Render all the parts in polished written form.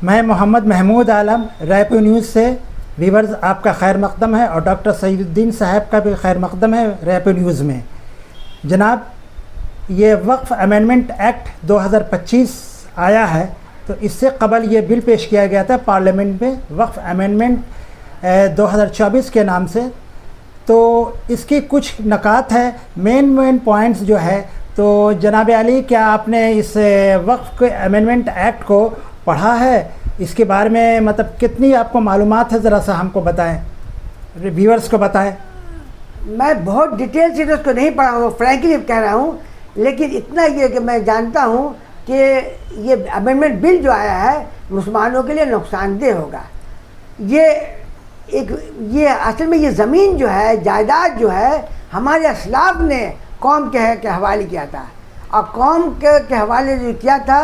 मैं मोहम्मद महमूद आलम रायपुर न्यूज़ से व्यूअर्स आपका खैर मकदम है और डॉक्टर सईदुद्दीन साहब का भी खैर मकदम है रायपुर न्यूज़ में। जनाब, ये वक्फ अमेंडमेंट एक्ट 2025 आया है, तो इससे कबल ये बिल पेश किया गया था पार्लियामेंट में वक्फ अमेंडमेंट 2024 के नाम से। तो इसकी कुछ नकात है, मेन पॉइंट्स जो है। तो जनाब अली, क्या आपने इस वक्फ अमेंडमेंट एक्ट को पढ़ा है? इसके बारे में मतलब कितनी आपको मालूमात है, ज़रा सा हमको बताएं, व्यूअर्स को बताएं। मैं बहुत डिटेल से तो उसको नहीं पढ़ा हूँ, फ्रैंकली कह रहा हूँ, लेकिन इतना ये कि मैं जानता हूँ कि ये अमेंडमेंट बिल जो आया है मुसलमानों के लिए नुकसानदेह होगा। ये असल में ये ज़मीन जो है, जायदाद जो है, हमारे असलाफ ने कौम के हवाले किया था, और कौम के हवाले जो किया था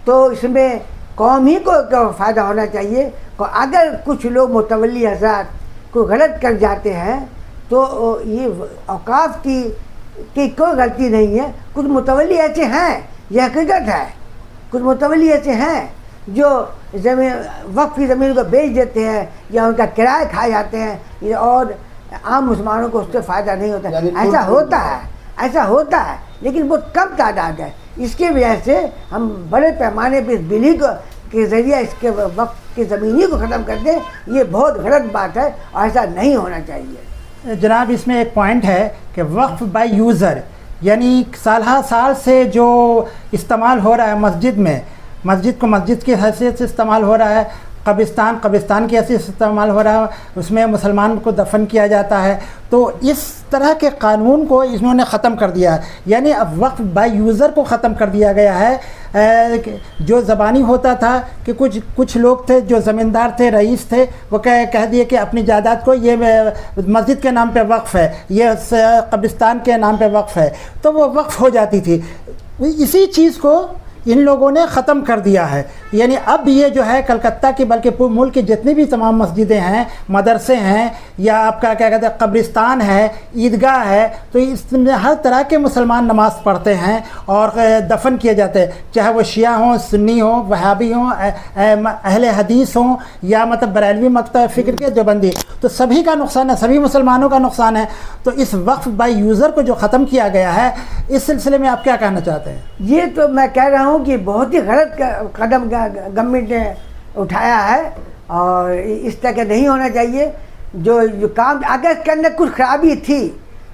तो इसमें कौम ही को फ़ायदा होना चाहिए। और अगर कुछ लोग मुतवल्ली हज़रात को गलत कर जाते हैं तो ये औकाफ की कोई गलती नहीं है। कुछ मुतवल्ली ऐसे हैं, यह हकीकत है, कुछ मुतवल्ली ऐसे हैं जो ज़मीन वक्फ की ज़मीन को बेच देते हैं या उनका किराया खा जाते हैं, और आम मुसलमानों को उससे फ़ायदा नहीं होता। ऐसा होता है, लेकिन बहुत कम तादाद है। इसके वजह से हम बड़े पैमाने पर इस बिल के ज़रिए इसके वक्फ की ज़मीनी को ख़त्म कर दें, ये बहुत गलत बात है और ऐसा नहीं होना चाहिए। जनाब, इसमें एक पॉइंट है कि वक्फ बाय यूज़र, यानी साल से जो इस्तेमाल हो रहा है मस्जिद में, मस्जिद को मस्जिद की हैसियत से इस्तेमाल हो रहा है, कब्रिस्तान की हैसियत से इस्तेमाल हो रहा है, उसमें मुसलमान को दफन किया जाता है। तो इस तरह के कानून को इन्होंने ख़त्म कर दिया है, यानी अब वक्फ बाय यूज़र को ख़त्म कर दिया गया है। जो ज़बानी होता था कि कुछ लोग थे जो ज़मींदार थे, रईस थे, वो कह दिए कि अपनी जायदाद को ये मस्जिद के नाम पे वक्फ़ है, ये कब्रिस्तान के नाम पे वक्फ़ है, तो वो वक्फ़ हो जाती थी। इसी चीज़ को इन लोगों ने ख़त्म कर दिया है। यानी अब ये जो है कलकत्ता की बल्कि मुल्क की जितनी भी तमाम मस्जिदें हैं, मदरसे हैं, या आपका क्या कहते हैं कब्रिस्तान है, ईदगाह है, तो इसमें हर तरह के मुसलमान नमाज़ पढ़ते हैं और दफन किए जाते हैं, चाहे वो शिया हों, सुन्नी हों, वहाबी हों, अहले हदीस हों, या मतलब बरेलवी मकतब फ़िक्र के देवबंदी। तो सभी का नुकसान है, सभी मुसलमानों का नुकसान है। तो इस वक्फ बाय यूज़र को जो ख़त्म किया गया है, इस सिलसिले में आप क्या कहना चाहते हैं? ये तो मैं कह रहा हूँ कि बहुत ही गलत कदम गवर्नमेंट ने उठाया है और इस तरह का नहीं होना चाहिए। जो काम अगर इसके अंदर कुछ खराबी थी,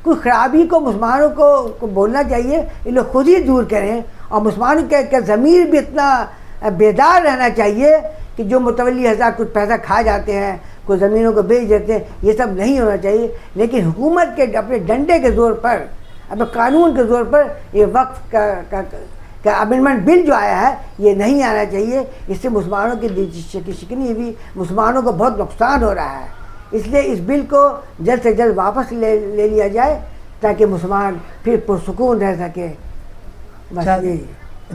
कुछ खराबी को मुसलमानों को बोलना चाहिए, ये लोग खुद ही दूर करें। और मुसलमानों के ज़मीर भी इतना बेदार रहना चाहिए कि जो मुतवल्ली हज़ार कुछ पैसा खा जाते हैं, कुछ ज़मीनों को बेच देते हैं, ये सब नहीं होना चाहिए। लेकिन हुकूमत के अपने डंडे के ज़ोर पर, अपने कानून के ज़ोर पर ये वक्फ का अमेंडमेंट बिल जो आया है ये नहीं आना चाहिए। इससे मुसलमानों की शिकनी हुई, मुसलमानों को बहुत नुकसान हो रहा है। इसलिए इस बिल को जल्द से जल्द वापस ले लिया जाए ताकि मुसलमान फिर पुरसुकून रह सके।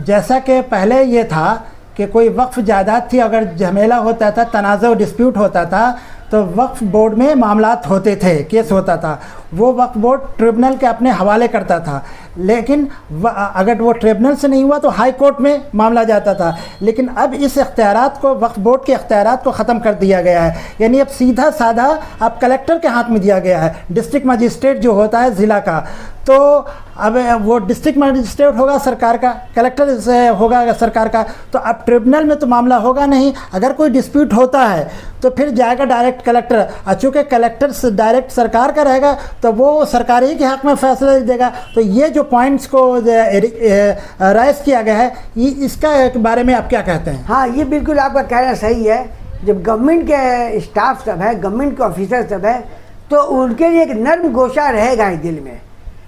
जैसा कि पहले ये था कि कोई वक्फ जायदाद थी, अगर झमेला होता था, तनाज़ा डिस्प्यूट होता था, तो वक्फ बोर्ड में मामलात होते थे, केस होता था, वो वक्फ बोर्ड ट्रिब्यूनल के अपने हवाले करता था। लेकिन अगर वो ट्रिब्यूनल से नहीं हुआ तो हाई कोर्ट में मामला जाता था। लेकिन अब इस इख्तियारात को, वक्फ बोर्ड के इख्तियारात को ख़त्म कर दिया गया है। यानी अब सीधा साधा अब कलेक्टर के हाथ में दिया गया है, डिस्ट्रिक्ट मजिस्ट्रेट जो होता है ज़िला का। तो अब वो डिस्ट्रिक्ट मजिस्ट्रेट होगा सरकार का, कलेक्टर होगा सरकार का। तो अब ट्रिब्यूनल में तो मामला होगा नहीं। अगर कोई डिस्प्यूट होता है तो फिर जाएगा डायरेक्ट कलेक्टर, चूँकि कलेक्टर डायरेक्ट सरकार का रहेगा तो वो सरकार ही के हक़ में फैसला देगा। तो ये जो पॉइंट्स को राइज किया गया है, ये इसका बारे में आप क्या कहते हैं? हाँ, ये बिल्कुल आपका कहना सही है। जब गवर्नमेंट के स्टाफ सब है, गवर्नमेंट के ऑफिसर सब है, तो उनके लिए एक नर्म गोशा रहेगा ही दिल में,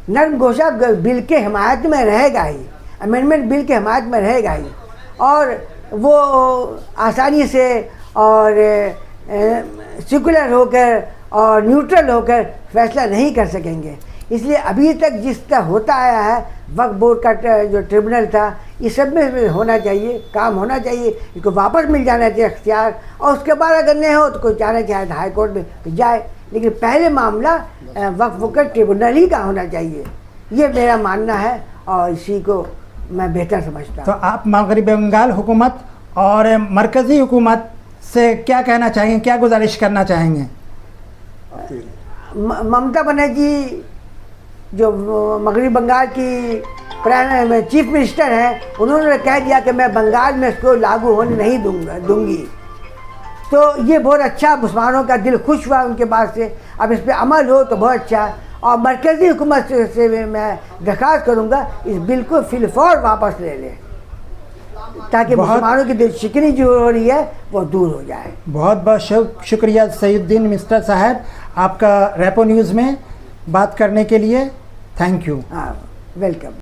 नर्म गोशा बिल के हिमायत में रहेगा ही, अमेंडमेंट बिल के हिमायत में रहेगा ही, और वो आसानी से और सेकुलर होकर और न्यूट्रल होकर फैसला नहीं कर सकेंगे। इसलिए अभी तक जिस तरह होता आया है, वक्फ बोर्ड का जो ट्रिब्यूनल था, ये सब में होना चाहिए, काम होना चाहिए, इसको वापस मिल जाना चाहिए अख्तियार। और उसके बाद अगर नहीं हो तो कोई जाना चाहे हाई कोर्ट में तो जाए, लेकिन पहले मामला वक्फ बोर्ड का ट्रिब्यूनल ही का होना चाहिए। ये मेरा मानना है और इसी को मैं बेहतर समझता हूँ। तो आप मगरबी बंगाल हुकूमत और मरकज़ी हुकूमत से क्या कहना चाहेंगे, क्या गुजारिश करना चाहेंगे? ममता बनर्जी जो मगरबी बंगाल की चीफ मिनिस्टर हैं, उन्होंने कह दिया कि मैं बंगाल में इसको लागू होने नहीं दूंगी। तो ये बहुत अच्छा, मुसलमानों का दिल खुश हुआ उनके बात से। अब इस पर अमल हो तो बहुत अच्छा। और मरकज़ी हुकूमत से मैं दरख्वास्त करूँगा इस बिल को फिलफौर वापस ले लें, ताकि मुसलमानों की दिल शिकनी जो हो रही है वो दूर हो जाए। बहुत बहुत शुक्रिया सईदुद्दीन मिस्टर साहब, आपका रेपो न्यूज़ में बात करने के लिए। Thank you. हाँ, वेलकम।